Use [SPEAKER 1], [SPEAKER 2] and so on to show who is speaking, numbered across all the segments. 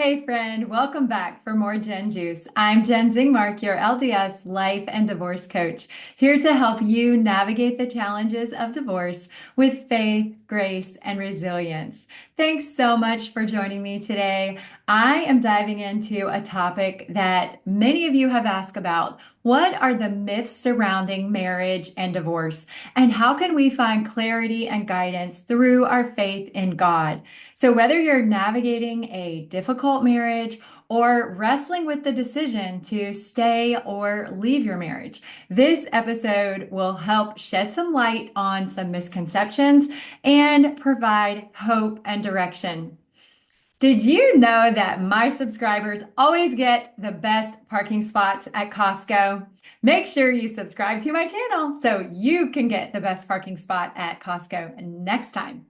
[SPEAKER 1] Hey friend, welcome back for more Jenn Juice. I'm Jenn Zingmark, your LDS life and divorce coach, here to help you navigate the challenges of divorce with faith, grace, and resilience. Thanks so much for joining me today. I am diving into a topic that many of you have asked about. What are the myths surrounding marriage and divorce? And how can we find clarity and guidance through our faith in God? So, whether you're navigating a difficult marriage or wrestling with the decision to stay or leave your marriage, this episode will help shed some light on some misconceptions and provide hope and direction. Did you know that my subscribers always get the best parking spots at Costco? Make sure you subscribe to my channel so you can get the best parking spot at Costco next time.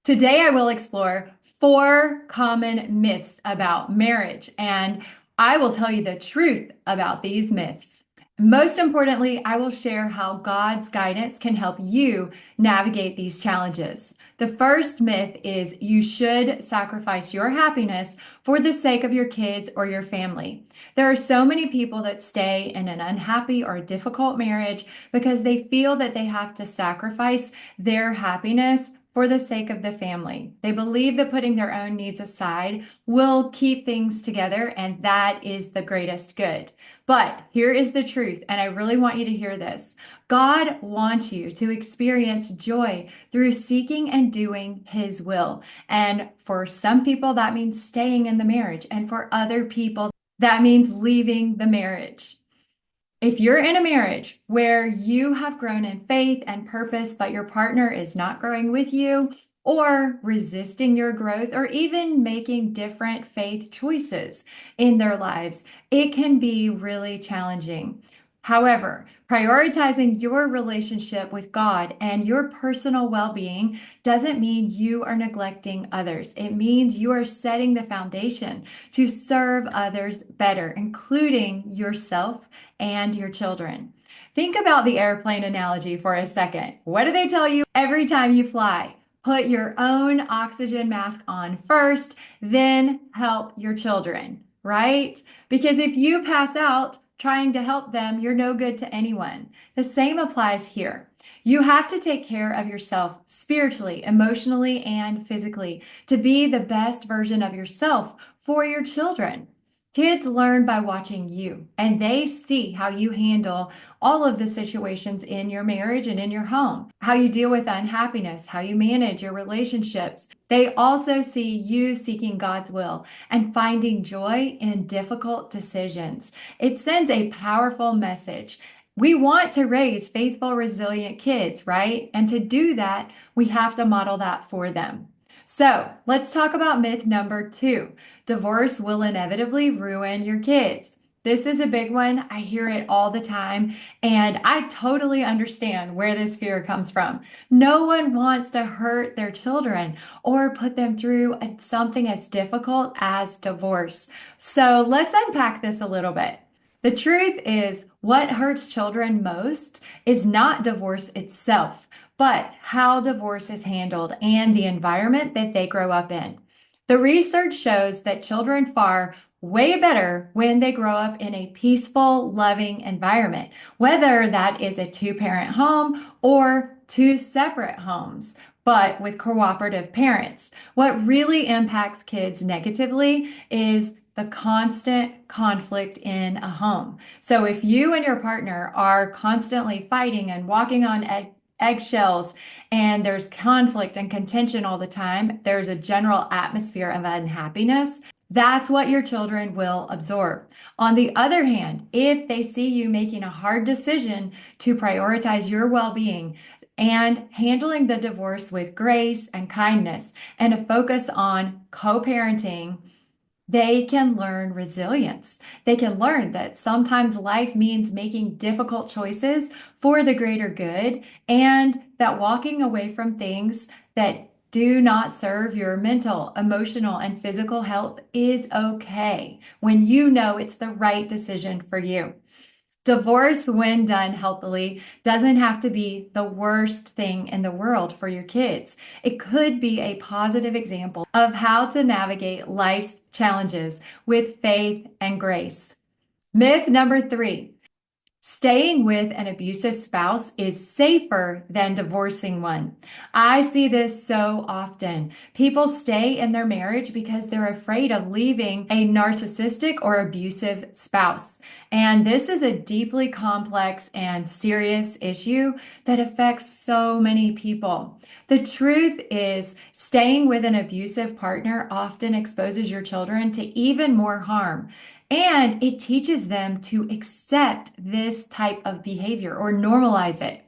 [SPEAKER 1] Today, I will explore 4 common myths about marriage, and I will tell you the truth about these myths. Most importantly, I will share how God's guidance can help you navigate these challenges. The first myth is you should sacrifice your happiness for the sake of your kids or your family. There are so many people that stay in an unhappy or difficult marriage because they feel that they have to sacrifice their happiness for the sake of the family. They believe that putting their own needs aside will keep things together, and that is the greatest good. But here is the truth, and I really want you to hear this. God wants you to experience joy through seeking and doing His will. And for some people, that means staying in the marriage. And for other people, that means leaving the marriage. If you're in a marriage where you have grown in faith and purpose, but your partner is not growing with you, or resisting your growth, or even making different faith choices in their lives, it can be really challenging. However, prioritizing your relationship with God and your personal well being doesn't mean you are neglecting others. It means you are setting the foundation to serve others better, including yourself and your children. Think about the airplane analogy for a second. What do they tell you every time you fly? Put your own oxygen mask on first, then help your children, right? Because if you pass out trying to help them, you're no good to anyone. The same applies here. You have to take care of yourself spiritually, emotionally, and physically to be the best version of yourself for your children. Kids learn by watching you, and they see how you handle all of the situations in your marriage and in your home, how you deal with unhappiness, how you manage your relationships. They also see you seeking God's will and finding joy in difficult decisions. It sends a powerful message. We want to raise faithful, resilient kids, right? And to do that, we have to model that for them. So let's talk about myth number 2. Divorce will inevitably ruin your kids. This is a big one. I hear it all the time, and I totally understand where this fear comes from. No one wants to hurt their children or put them through something as difficult as divorce. So let's unpack this a little bit. The truth is, what hurts children most is not divorce itself, but how divorce is handled and the environment that they grow up in. The research shows that children fare way better when they grow up in a peaceful, loving environment, whether that is a 2-parent home or 2 separate homes, but with cooperative parents. What really impacts kids negatively is the constant conflict in a home. So if you and your partner are constantly fighting and walking on eggshells, and there's conflict and contention all the time, there's a general atmosphere of unhappiness. That's what your children will absorb. On the other hand, if they see you making a hard decision to prioritize your well being and handling the divorce with grace and kindness and a focus on co parenting, they can learn resilience. They can learn that sometimes life means making difficult choices for the greater good, and that walking away from things that do not serve your mental, emotional, and physical health is okay when you know it's the right decision for you. Divorce, when done healthily, doesn't have to be the worst thing in the world for your kids. It could be a positive example of how to navigate life's challenges with faith and grace. Myth number 3. Staying with an abusive spouse is safer than divorcing one. I see this so often. People stay in their marriage because they're afraid of leaving a narcissistic or abusive spouse. And this is a deeply complex and serious issue that affects so many people. The truth is, staying with an abusive partner often exposes your children to even more harm. And it teaches them to accept this type of behavior or normalize it.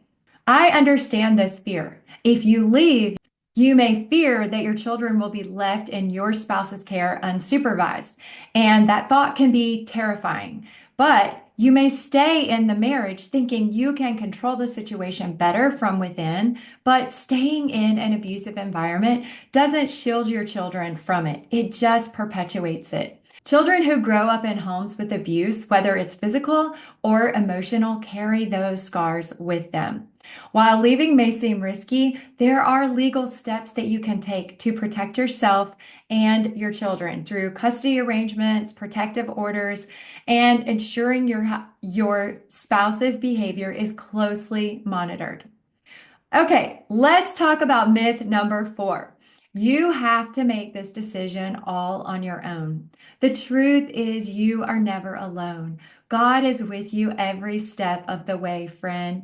[SPEAKER 1] I understand this fear. If you leave, you may fear that your children will be left in your spouse's care unsupervised. And that thought can be terrifying. But you may stay in the marriage thinking you can control the situation better from within, but staying in an abusive environment doesn't shield your children from it. It just perpetuates it. Children who grow up in homes with abuse, whether it's physical or emotional, carry those scars with them. While leaving may seem risky, there are legal steps that you can take to protect yourself and your children through custody arrangements, protective orders, and ensuring your spouse's behavior is closely monitored. Okay, let's talk about myth number 4. You have to make this decision all on your own. The truth is, you are never alone. God is with you every step of the way, friend.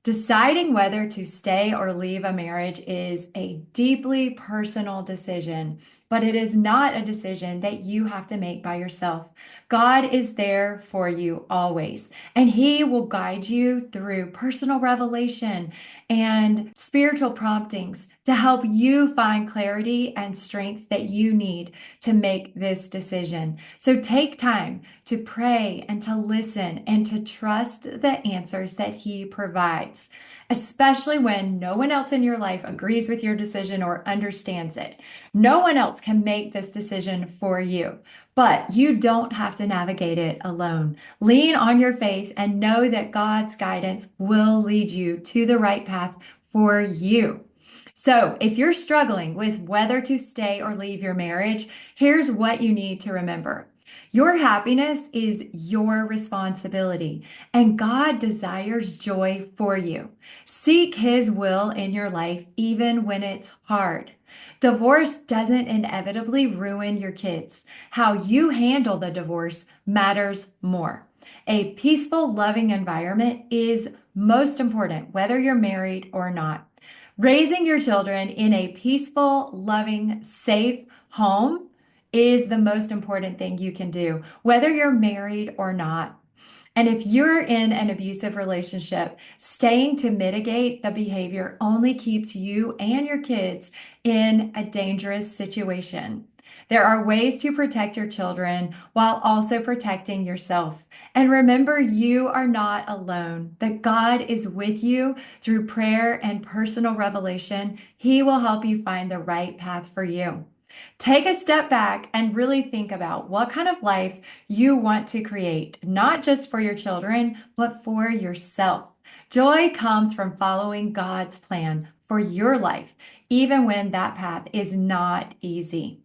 [SPEAKER 1] Deciding whether to stay or leave a marriage is a deeply personal decision, but it is not a decision that you have to make by yourself. God is there for you always, and He will guide you through personal revelation and spiritual promptings to help you find clarity and strength that you need to make this decision. So take time to pray and to listen and to trust the answers that He provides, especially when no one else in your life agrees with your decision or understands it. No one else can make this decision for you, but you don't have to navigate it alone. Lean on your faith and know that God's guidance will lead you to the right path for you. So, if you're struggling with whether to stay or leave your marriage, here's what you need to remember. Your happiness is your responsibility, and God desires joy for you. Seek His will in your life, even when it's hard. Divorce doesn't inevitably ruin your kids. How you handle the divorce matters more. A peaceful, loving environment is most important, whether you're married or not. Raising your children in a peaceful, loving, safe home is the most important thing you can do, whether you're married or not. And if you're in an abusive relationship, staying to mitigate the behavior only keeps you and your kids in a dangerous situation. There are ways to protect your children while also protecting yourself. And remember, you are not alone, that God is with you through prayer and personal revelation. He will help you find the right path for you. Take a step back and really think about what kind of life you want to create, not just for your children, but for yourself. Joy comes from following God's plan for your life, even when that path is not easy.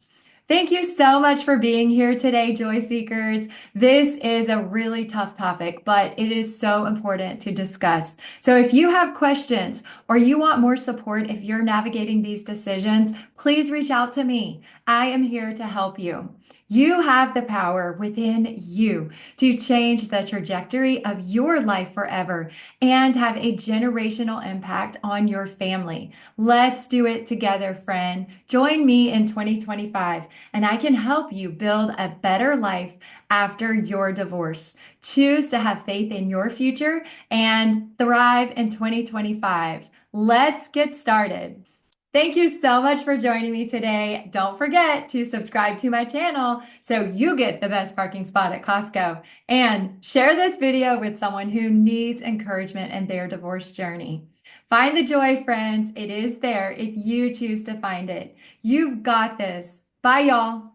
[SPEAKER 1] Thank you so much for being here today, Joy Seekers. This is a really tough topic, but it is so important to discuss. So if you have questions or you want more support if you're navigating these decisions, please reach out to me. I am here to help you. You have the power within you to change the trajectory of your life forever and have a generational impact on your family. Let's do it together, friend. Join me in 2025, and I can help you build a better life after your divorce. Choose to have faith in your future and thrive in 2025. Let's get started. Thank you so much for joining me today. Don't forget to subscribe to my channel so you get the best parking spot at Costco. And share this video with someone who needs encouragement in their divorce journey. Find the joy, friends. It is there if you choose to find it. You've got this. Bye, y'all.